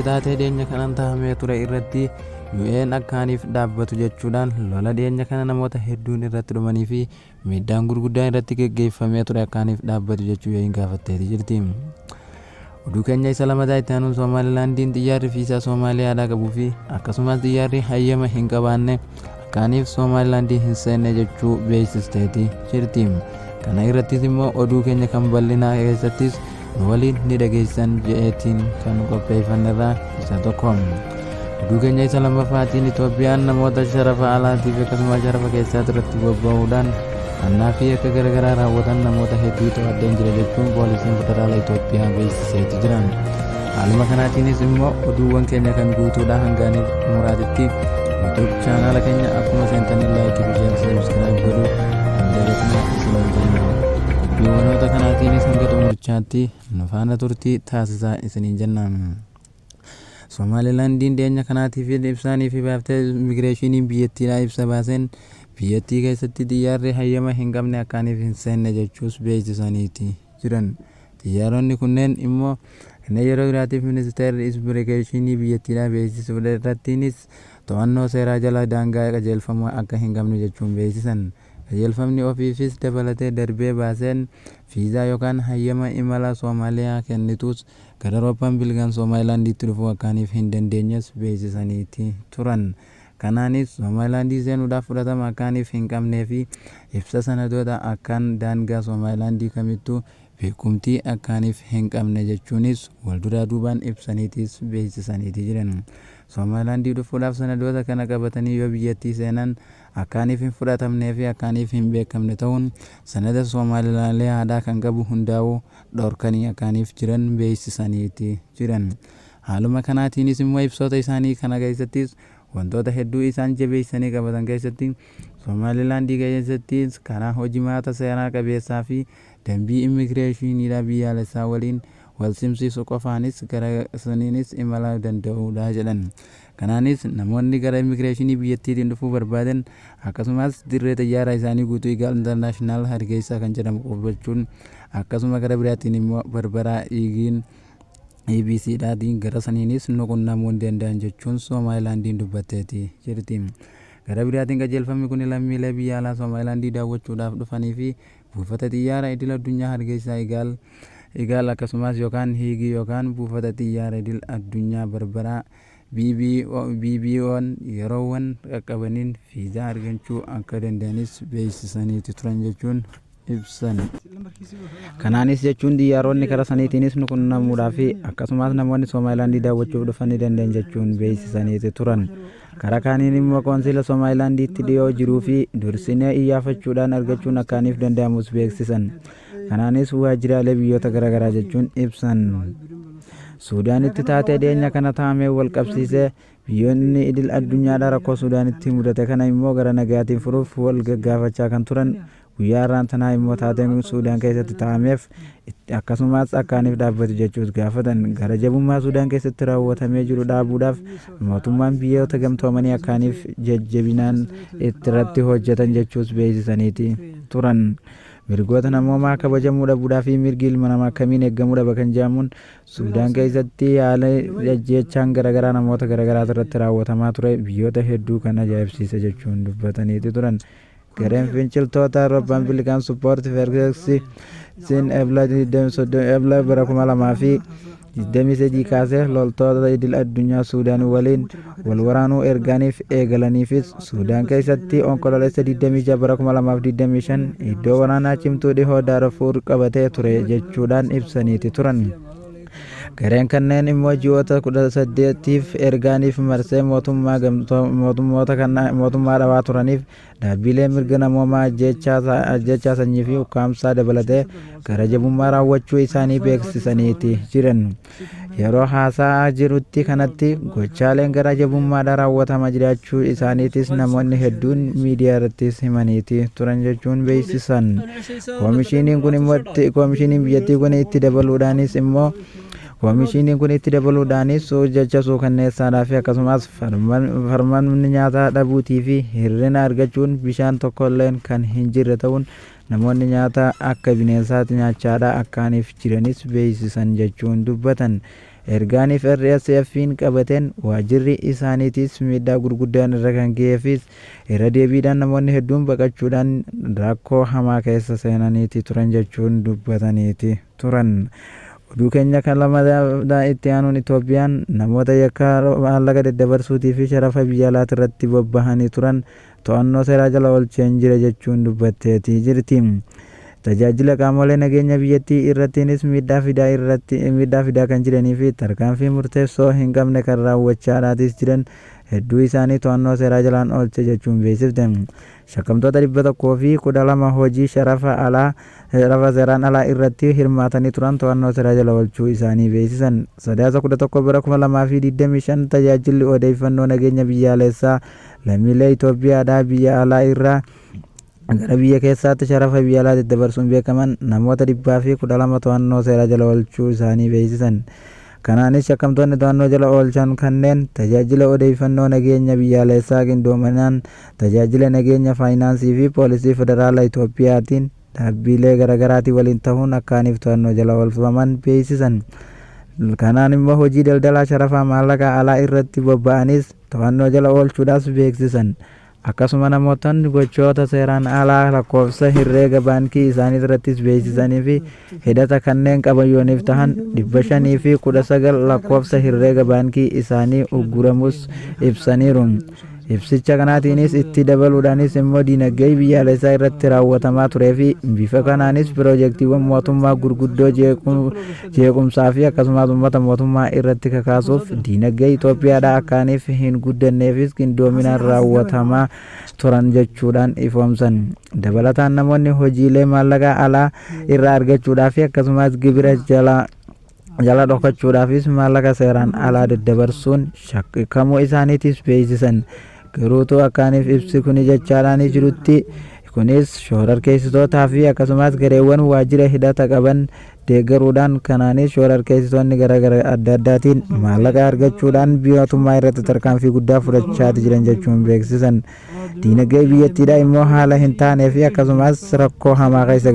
taatee dhiyeenya kanaan taa'amee ture irratti UN akkaaniif dhaabbatu jechuudhaan lola dhiyeenya kana namoota hedduun irratti dhumanii fi miidhaan gurguddaan irratti geggeeffamee ture akkaaniif dhaabbatu jechuu UN gaafatteeti jirti. Oduu keenya isa lammataa itti aanuun Somaalilaandiin xiyyaarri fiisaa Soomaaliyaadhaa qabuu fi akkasumas xiyyaarri hayyama hin qabaanne akkaaniif Somaalilaandii hin seenne jechuu beeksisteeti jirti. Kana irrattis immoo oduu keenya kan bal'inaa keessattis nu waliin ni dhageessan je'eetiin kan qopheeffannerraa isa tokko. Oduu keenya isa lammaffaatiin Itoophiyaan namoota sharafa alaatiif akkasumas sharafa keessaatti irratti bobba'uudhaan hannaa fi akka garaagaraa raawwatan namoota hedduu to'addeen jira jechuun poolisiin federaalaa Itoophiyaa beeksiseeti jiran. Haaluma kanaatiinis immoo oduuwwan keenya kan guutuudhaa hangaaniif muraatitti YouTube chaanaala keenya akkuma seentanii laayikii fi sabskiraayib godhuu dandeettan isin jenna. Oduuwwanoota kanaatiinis hanga xumurichaatti nu faana turtii taasisaa isiniin jenna. Somaalilaandiin dhiyeenya kanaatiif ibsaanii fi baaftee immigireeshiniin biyyattiidhaa ibsa baaseen biyyattii keessatti xiyyaarri hayyama hin qabne akkaaniif hin seenne jechuus beeksisaniiti jiran. Xiyyaaronni kunneen immoo kanneen yeroo biraatiif ministeerri immigireeshinii biyyattiidhaa beeksisuu irrattiinis to'annoo seeraa jala daangaa qajeelfamuu akka hin qabne jechuun beeksisan. Qajeelfamni ofiifis dabalatee darbee baaseen fiizaa yookaan hayyama imala Soomaaliyaa kennituus gara Awurooppaan bilgaan Somaalilaandiitti dhufuu akkaaniif hin dandeenyes beeksisaniiti turan. Kanaanis Somaalilaandii seenuudhaaf fudhatama akkaaniif hin qabnee fi ibsa sanadoota akkaan daangaa Somaalilaandii kamittuu beekumtii akkaaniif hin qabne jechuunis walduraa duubaan ibsaniitis beeksisaniiti jiran. Somaalilaandii dhufuudhaaf sanadoota kana qabatanii yoo biyyattii seenan akkaaniif hin fudhatamnee fi akkaaniif hin beekamne ta'uun sanada Somaalilaandiyaa kan qabu hundaa'uu dhorkanii akkaaniif jiran beeksisaniiti jiran. Haaluma kanaatiinis immoo ibsoota isaanii kana keessattis wantoota hedduu isaan jabeessanii qabatan keessatti Somaalilaandii keessatti karaa hojimaata seeraa qabeessaa fi dambii immigireeshiniidhaa biyyaalessaa waliin wal simsiisu qofaanis gara saniinis imala danda'uudha jedhan. Kanaanis namoonni gara immigireeshinii biyyattiitiin dhufuu barbaadan akkasumas dirree xiyyaaraa isaanii guutuu Igaal Internaashinaal Hargeysaa kan jedhamu qubbachuun akkasuma gara biraattiin immoo Barbaraa Igiin ABCdhaatiin gara saniinis nuqunnamuu hin danda'an jechuun Somaalilaandiin dubbatteeti jirti. Gara biraatiin qajeelfamni kun lammiilee biyya alaa Somaalilaandii daawwachuudhaaf dhufanii fi buufata xiyyaara idil addunyaa Hargeysaa Igaal akkasumas yookaan Hiigii yookaan buufata xiyyaara idil addunyaa Barbaraa BBO'n yeroowwan qaqqabaniin fiizaa argachuu akka danda'anis beeksisaniiti turan jechuun ibsan. Kanaanis jechuun xiyyaaronni karaa saniitiinis nuqunnamuudhaa fi akkasumas namoonni Somaalilaandii daawwachuuf dhufanii danda'an jechuun beeksisaniiti turan. Karaa kaaniin immoo qoonsila Somaalilaandiitti dhiyoo jiruu fi dursinee iyyaafachuudhaan argachuun akkaaniif danda'amus beeksisan. Kanaanis waajjiraalee biyyoota garaagaraa jechuun ibsan. Suudaanitti taatee dhiyeenya kana taa'amee wal qabsiisee biyyoonni idil addunyaadhaa rakkoo Suudaanitti mudate kana immoo gara nagaatiin furuuf wal gaggaafachaa kan turan. Guyyaa irraan tanaa immoo taateen Suudaan keessatti taa'ameef akkasumas akkaaniif dhaabbatu jechuus gaafatan. Gara jabummaa Suudaan keessatti raawwatamee jiru dhaabuudhaaf mootummaan biyyoota gamtoomanii akkaaniif jajjabinaan irratti hojjetan jechuus beeksisaniiti turan. Mirgoota namoomaa kabajamuu dhabuudhaa fi mirgi ilma namaa akkamiin eegamuu dhaba kan jedhamuun Suudaan keessatti haala ajjeechaan garaagaraa namoota garaagaraa irratti raawwatamaa ture biyyoota hedduu kan ajaa'ibsiise jechuun dubbataniiti turan. Gareen finciltoota Awurooppaan bilgaan suppoorti fergeeksi sin ebla bara 2023 kaasee loltoota idil addunyaa Suudaan waliin wal waraanuu erganiif eegalaniifis Suudaan keessatti onkololeessa 26 bara 2025 iddoo waraanaa cimtuu dhihoo Daarfuur qabatee ture jechuudhaan ibsaniiti turan. Gareen kanneen immoo ji'oota 18tiif erganiif marsee mootummoota dhawaa turaniif dhaabbilee mirga namoomaa ajjechaa sanyii fi ukkaamsaa dabalatee gara jabummaa raawwachuu isaanii beeksisaniiti jiran. Yeroo haasa'aa jirutti kanatti gochaaleen gara jabummaadhaan raawwatamaa jiraachuu isaaniitis namoonni hedduun miidiyaa irrattis himaniiti turan jechuun beeksisan. Koomishiniin biyyattii kun itti dabaluudhaanis immoo jecha suukanneessaadhaa fi akkasumas farmanni nyaataa dhabuutii fi hirrina argachuun bishaan tokkolleen kan hin jirre ta'uun namoonni nyaata akka bineensaatti nyaachaadhaa akkaaniif jiranis beeksisan jechuun dubbatan. ergaaniif RSF'n qabateen waajirri isaaniitis miidhaa gurguddaan irra kan ga'eefis irra deebiidhaan namoonni hedduun baqachuudhaan rakkoo hamaa keessa seenaniiti turan jechuun dubbataniiti turan. Oduu keenya kan lammataa itti aanuun Itoophiyaan namoota yakka maallaqa daddabarsuutii fi sharafa biyya alaatti irratti bobbahanii turan to'annoo seeraa jala oolcheen jira jechuun dubbatteetii jirti. Tajaajila qaamolee nageenya biyyattii irrattiinis miidhaa fidaa kan jiranii fi tarkaanfii murteessoo hin qabne kan raawwachaadhaatis jiran hedduu isaanii to'annoo seeraa jalaan oolche jechuun beeksifte. Shakkamtoota 112 hojii sharafa seeraan alaa irratti hirmaatanii turan to'annoo seeraa jala oolchuu isaanii beeksisan. Sadaasa 11 bara 2025 tajaajilli odeeffannoo nageenya biyyaalessaa lammiilee Itoophiyaadhaa biyya alaa irraa gara biyya keessaatti sharafa biyya alaa daddabarsuun beekaman namoota 112 to'annoo seeraa jala oolchuu isaanii beeksisan. Kanaanis shakkamtoonni to'annoo jala oolchan kanneen tajaajila odeeffannoo nageenya biyyaalessaa qindoominaan tajaajila nageenya faayinaansii fi poolisii federaalaa Itoophiyaatiin dhaabbilee garaagaraatiin waliin ta'uun akkaaniif to'annoo jala oolfaman beeksisan. Kanaan immoo hojii daldalaa sharafa maallaqa alaa irratti bobba'anis to'annoo jala oolchuudhaaf beeksisan. Akkasuma namootni gochoota seeraan alaa lakkoofsa herreega baankii isaanii irrattis beeksisanii fi hidhata kanneen qabayyooniif tahan 519 lakkoofsa herreega baankii isaanii ugguramus ibsaniiru. Ibsicha kanaatiinis itti dabaluudhaanis immoo diinagdee biyyaalessaa irratti raawwatamaa turee fi bifa kanaanis piroojeektiiwwan mootummaa gurguddoo jeequmsaa fi akkasumas uummata mootummaa irratti kakaasuuf diinagdee Itoophiyaadhaa akkaaniif hin guddanneefis qindoominaan raawwatamaa turan jechuudhaan ifoomsan. Dabalataan namoonni hojiilee maallaqa alaa irraa argachuudhaa fi akkasumas gibira jala dhokachuudhaafis maallaqa seeraan alaa daddabarsuun shakkamuu isaaniitis beeksisan. Garuutuu akkaaniif ibsi kun jechaadhaan jirutti kunis shororkeessitootaa fi akkasumas gareewwan waajjira hidhata qaban deeggaruudhaan kanaanis shororkeessitoonni garaagaraa adda addaatiin maallaqa argachuudhaan mootummaa irratti tarkaanfii guddaa fudhachaati jiran jechuun beeksisan. Diinagdee biyyattiidhaa immoo haala hin taanee fi akkasumas rakkoo hamaa keessa